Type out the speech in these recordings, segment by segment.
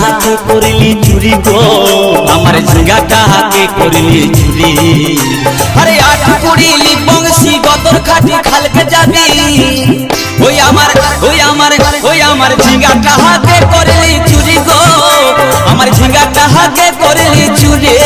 হাতে করলি চুরি গো আমার ঝিঙ্গাটা হাতে করলি চুরি আরে আট কুড়িলি বংশী গদর খাটি খালকে যাবি ওই আমার ঝিঙ্গাটা হাতে করলি চুরি গো আমার ঝিঙ্গাটা হাতে করলি চুরি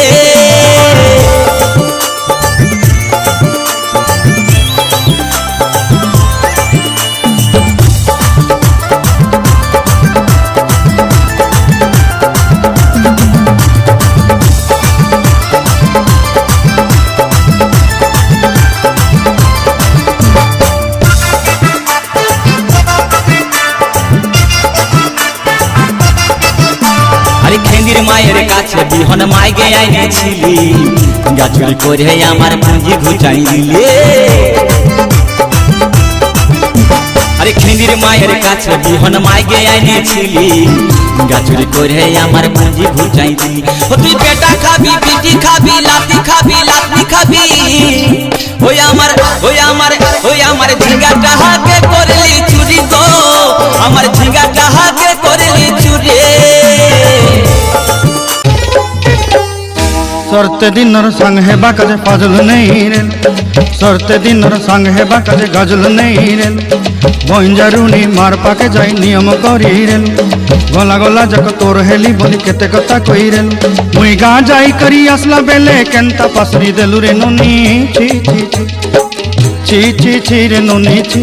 খেন্দির মায়ের কাছে বিহন মাইগে আইনেছিলি গাছুরি করে আমার পুঁজি ঘুচাই দিলে আরে খেন্দির মায়ের কাছে বিহন মাইগে আইনেছিলি গাছুরি করে আমার পুঁজি ঘুচাই দিলি ও তুই পেটা খাবি পিটি খাবি লাতি খাবি লাতি খাবি ওই আমার ঝিঙ্গাটা হাতে করলি চুরি গো আমার ঝিঙ্গাটা হাতে করলি চুরি सरते दिनर संग हेबा काजे फाजल नहीं रे सरते दिनर संग हेबा काजे गजल नहीं रे बंजारुनी मार पाके जाई नियम करी रे गला गला जक तोर हेली बोली केते कथा कई रे मुई गा जाई करी असला बेले केंता पसरी देलु रे नोनी छी छी छी छी छी रे नोनी छी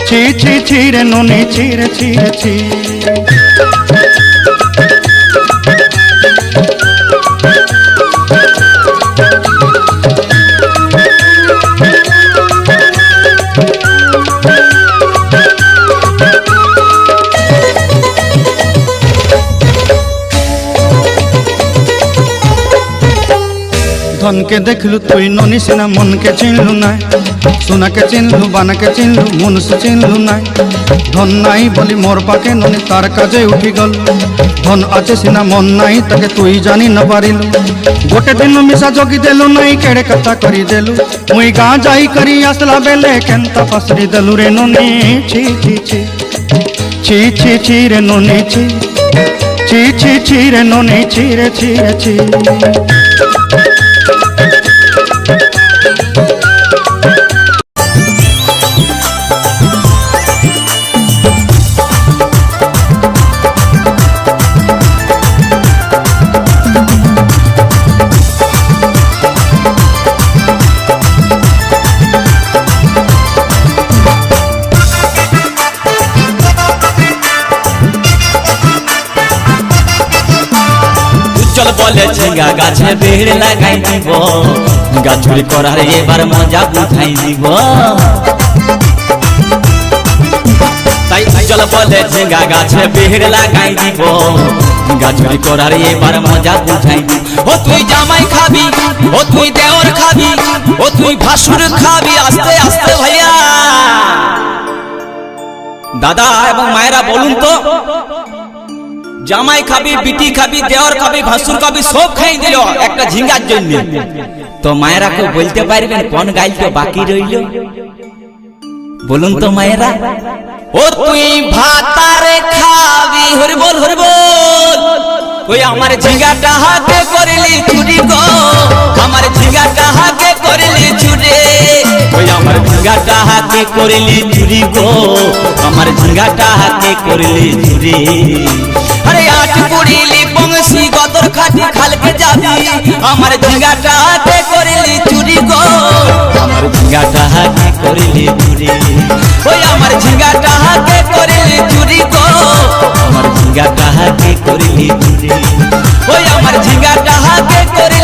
छी छी छी रे नोनी छी रे छी रे छी धन के देखलु तुई नोनी सिना मन के चिन्हलु ना सोना के चिन्हलु बाना के चिन्हलु मन से चिन्हलु ना धन नाई बोली मोर पाके नोनी तार काजे उठी गल धन आचे सिना मन नाई ताके तुई जानी न पारिलु गोटे दिन मिसा जोगी देलु नाई केड़े कथा करी देलु मुई गा जाई करी असला बेले केंता पसरी देलु रे नोनी छी छी छी छी छी छी रे नोनी छी छी छी छी रे नोनी छी रे छी रे छी चल बोले झिंगा गाछे बेड़ लगाई দিব গাছুরি করার এবার মজা বুঝাই দিব তাই চল বলে ঝিঙ্গা গাছে বেড় লাগাই দিব গাছুরি করার এবার মজা বুঝাই দিব ও তুই জামাই খাবি ও তুই দেওর খাবি ও তুই ভাসুর খাবি আস্তে আস্তে ভাইয়া দাদা এবং মায়েরা বলুন তো জামাই খাবি বিটি খাবি দেওর খাবি ভাসুর খাবি সব খাই দিল একটা ঝিঙ্গার জন্য তো মায়েরা কেউ বলতে পারবেন কোন গাইল বাকি রইল বলুন তো মায়েরা ও তুই ভাতারে খাবি হরি বল ওই আমার ঝিঙ্গাটা হাতে করলি চুরি গো আমার ঝিঙ্গাটা হাতে করলি চুরি ওই আমার ঝিঙ্গাটা হাতে করলি চুরি গো আমার ঝিঙ্গাটা হাতে করলি চুরি আরে আট কুড়িলি বংশী গদর খাটি খালকে যাবি আমার ঝিঙ্গাটা হাতে করলি চুরি গো আমার ঝিঙ্গাটা হাতে করলি চুরি ওই আমার ঝিঙ্গাটা হাতে করলি চুরি গো আমার ঝিঙ্গাটা হাতে করলি চুরি ওই আমার ঝিঙ্গাটা হাতে করে